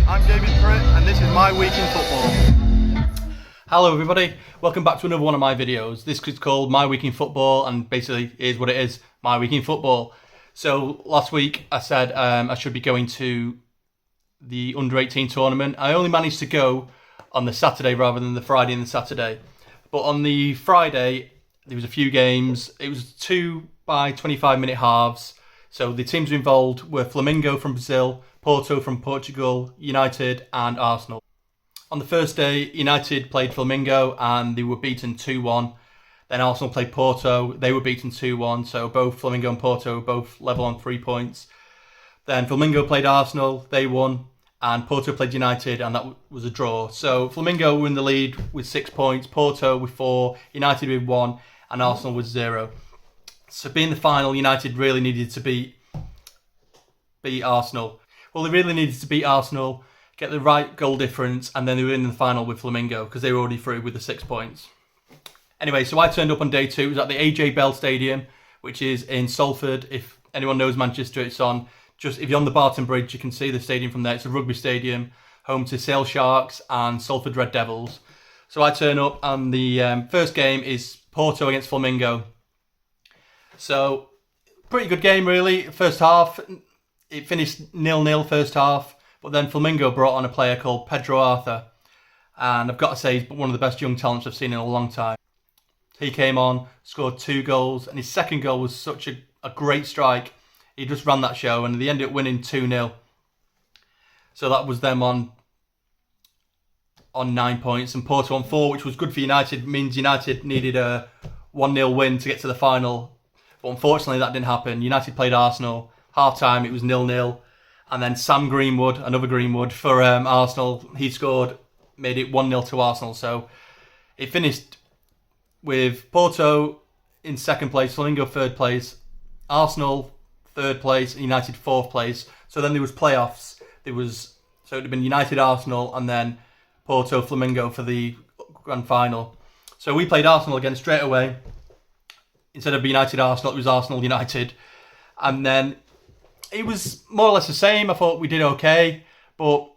I'm David Pritt and this is My Week in Football. Hello everybody, welcome back to another one of my videos. This is called My Week in Football and basically is what it is, My Week in Football. So last week I said I should be going to the under-18 tournament. I only managed to go on the Saturday rather than the Friday and the Saturday. But on the Friday there was a few games. It was 2 by 25-minute halves. So the teams involved were Flamingo from Brazil, Porto from Portugal, United and Arsenal. On the first day, United played Flamingo and they were beaten 2-1. Then Arsenal played Porto, they were beaten 2-1. So both Flamingo and Porto were both level on 3 points. Then Flamingo played Arsenal, they won. And Porto played United and that was a draw. So Flamingo were in the lead with 6 points, Porto with 4, United with 1 and Arsenal with 0. So being the final, United really needed to beat Arsenal. Well, they really needed to beat Arsenal, get the right goal difference, and then they were in the final with Flamingo because they were already through with the 6 points. Anyway, so I turned up on day 2. It was at the AJ Bell Stadium, which is in Salford. If anyone knows Manchester, it's on. Just if you're on the Barton Bridge, you can see the stadium from there. It's a rugby stadium, home to Sale Sharks and Salford Red Devils. So I turn up, and the first game is Porto against Flamingo. So, pretty good game really. First half, it finished 0-0 first half, but then Flamingo brought on a player called Pedro Arthur. And I've got to say, he's one of the best young talents I've seen in a long time. He came on, scored 2 goals, and his second goal was such a great strike. He just ran that show, and they ended up winning 2-0. So that was them on 9 points, and Porto on 4, which was good for United. It means United needed a 1-0 win to get to the final. But unfortunately, that didn't happen. United played Arsenal. Half-time, it was 0-0. And then Sam Greenwood, another Greenwood, for Arsenal, he scored, made it 1-0 to Arsenal. So it finished with Porto in second place, Flamingo third place, Arsenal third place, and United fourth place. So then there was playoffs. So it would have been United, Arsenal, and then Porto, Flamingo for the grand final. So we played Arsenal again straight away. Instead of United Arsenal, it was Arsenal United. And then it was more or less the same. I thought we did okay. But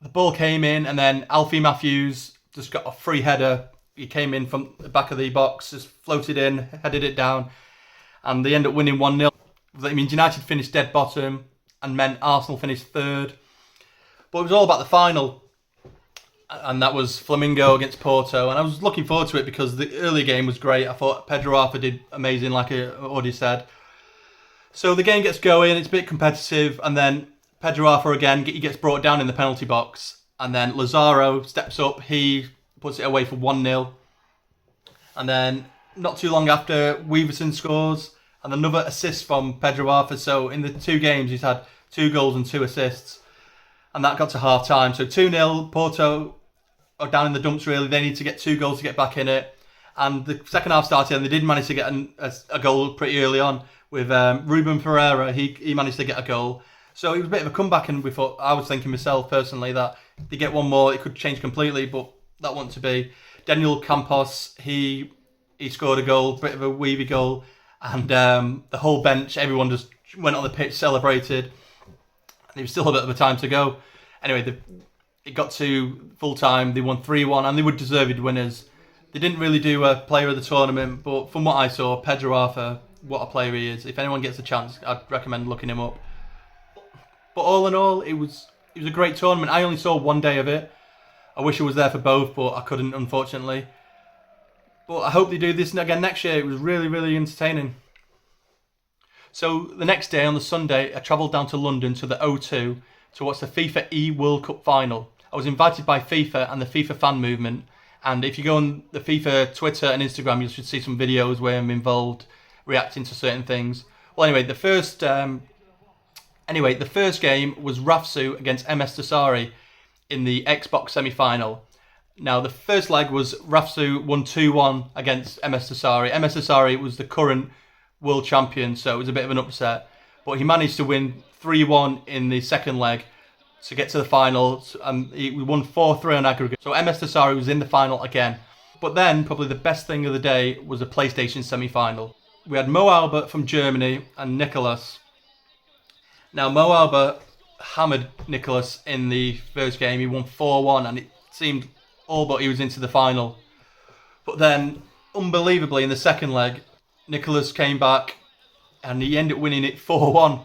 the ball came in and then Alfie Matthews just got a free header. He came in from the back of the box, just floated in, headed it down. And they ended up winning 1-0. That means United finished dead bottom and meant Arsenal finished third. But it was all about the final. And that was Flamingo against Porto. And I was looking forward to it because the early game was great. I thought Pedro Arthur did amazing, like I already said. So the game gets going, it's a bit competitive. And then Pedro Arthur again, he gets brought down in the penalty box. And then Lazaro steps up, he puts it away for 1-0. And then not too long after, Weaverson scores. And another assist from Pedro Arthur. So in the 2 games, he's had 2 goals and 2 assists. And that got to half-time. So 2-0, Porto are down in the dumps really. They need to get 2 goals to get back in it. And the second half started and they did manage to get a goal pretty early on with Ruben Ferreira. He managed to get a goal. So it was a bit of a comeback, and I was thinking myself personally that if they get one more, it could change completely, but that wasn't to be. Daniel Campos, he scored a goal, bit of a weavy goal. And the whole bench, everyone just went on the pitch, celebrated. There was still a bit of a time to go. Anyway, it got to full time. They won 3-1 and they were deserved winners. They didn't really do a player of the tournament, but from what I saw, Pedro Arthur, what a player he is. If anyone gets a chance, I'd recommend looking him up. But all in all, it was a great tournament. I only saw 1 day of it. I wish I was there for both, but I couldn't, unfortunately. But I hope they do this again next year. It was really, really entertaining. So the next day, on the Sunday, I travelled down to London to the O2 to watch the FIFA eWorld Cup final. I was invited by FIFA and the FIFA fan movement. And if you go on the FIFA Twitter and Instagram, you should see some videos where I'm involved, reacting to certain things. Well, anyway, the first game was Rafsu against MS Dasari in the Xbox semi-final. Now, the first leg was Rafsu won 2-1 against MS Dasari. MS Dasari was the current world champion, so it was a bit of an upset. But he managed to win 3-1 in the second leg to get to the final. We won 4-3 on aggregate. So MS Dasari was in the final again. But then, probably the best thing of the day was a PlayStation semi-final. We had Mo Albert from Germany and Nicholas. Now, Mo Albert hammered Nicholas in the first game. He won 4-1 and it seemed all but he was into the final. But then, unbelievably, in the second leg, Nicholas came back and he ended up winning it 4-1.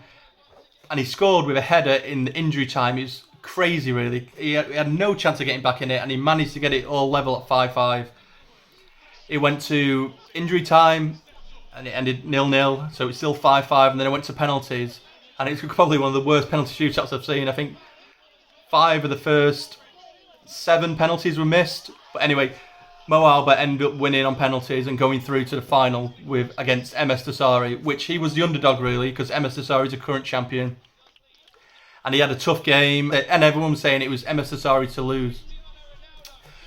And he scored with a header in the injury time. It was crazy, really. He had no chance of getting back in it, and he managed to get it all level at 5-5. It went to injury time, and it ended 0-0, so it's still 5-5, and then it went to penalties. And it's probably one of the worst penalty shootouts I've seen. I think 5 of the first 7 penalties were missed. But anyway, Mo Alba ended up winning on penalties and going through to the final against MS Dasari, which he was the underdog really, because MS Dasari is a current champion. And he had a tough game, and everyone was saying it was MS Dasari to lose.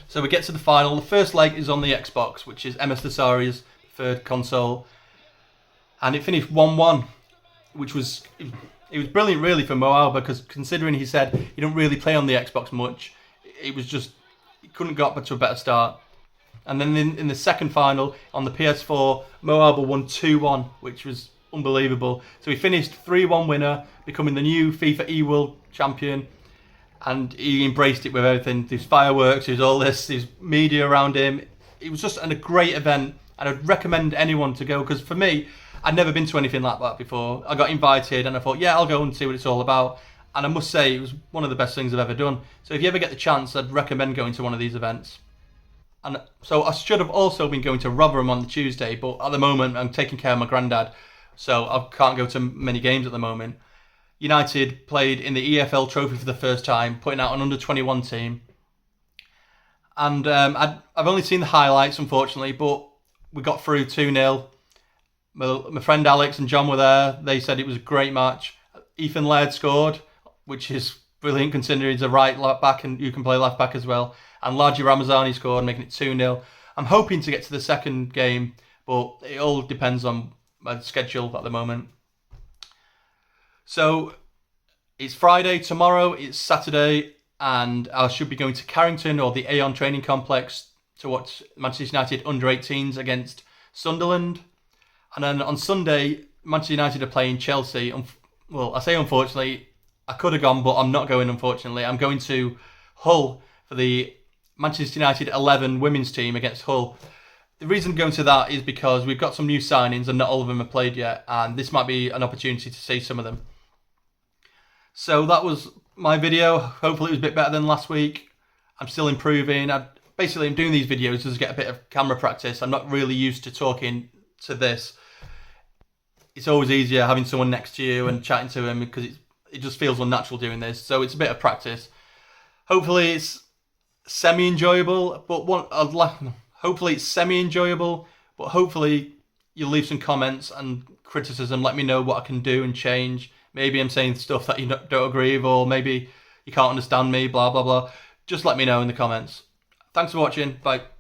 So we get to the final. The first leg is on the Xbox, which is MS Dasari's third console. And it finished 1-1, which was brilliant really for Mo Alba, because considering he said he don't really play on the Xbox much, it was just, he couldn't got to a better start. And then in the second final, on the PS4, Mo Alba won 2-1, which was unbelievable. So he finished 3-1 winner, becoming the new FIFA eWorld champion. And he embraced it with everything. There's fireworks, there's all this, there's media around him. It was just a great event. And I'd recommend anyone to go, because for me, I'd never been to anything like that before. I got invited and I thought, yeah, I'll go and see what it's all about. And I must say, it was one of the best things I've ever done. So if you ever get the chance, I'd recommend going to one of these events. And so I should have also been going to Rotherham on the Tuesday, but at the moment I'm taking care of my granddad, so I can't go to many games at the moment. United played in the EFL Trophy for the first time, putting out an under-21 team. And I've only seen the highlights, unfortunately, but we got through 2-0. My friend Alex and John were there. They said it was a great match. Ethan Laird scored, which is brilliant considering he's a right left back and you can play left back as well. And Laji Ramazani scored, making it 2-0. I'm hoping to get to the second game, but it all depends on my schedule at the moment. So it's Friday, tomorrow it's Saturday, and I should be going to Carrington or the Aon Training Complex to watch Manchester United under-18s against Sunderland. And then on Sunday, Manchester United are playing Chelsea. Well, I say unfortunately, I could have gone, but I'm not going unfortunately. I'm going to Hull for the Manchester United 11 women's team against Hull. The reason I'm going to that is because we've got some new signings and not all of them have played yet, and this might be an opportunity to see some of them. So that was my video. Hopefully it was a bit better than last week. I'm still improving. I'm doing these videos just to get a bit of camera practice. I'm not really used to talking to this. It's always easier having someone next to you and chatting to him, because it just feels unnatural doing this. So it's a bit of practice. Hopefully it's semi-enjoyable, but hopefully you'll leave some comments and criticism. Let me know what I can do and change. Maybe I'm saying stuff that you don't agree with, or maybe you can't understand me, blah, blah, blah. Just let me know in the comments. Thanks for watching. Bye.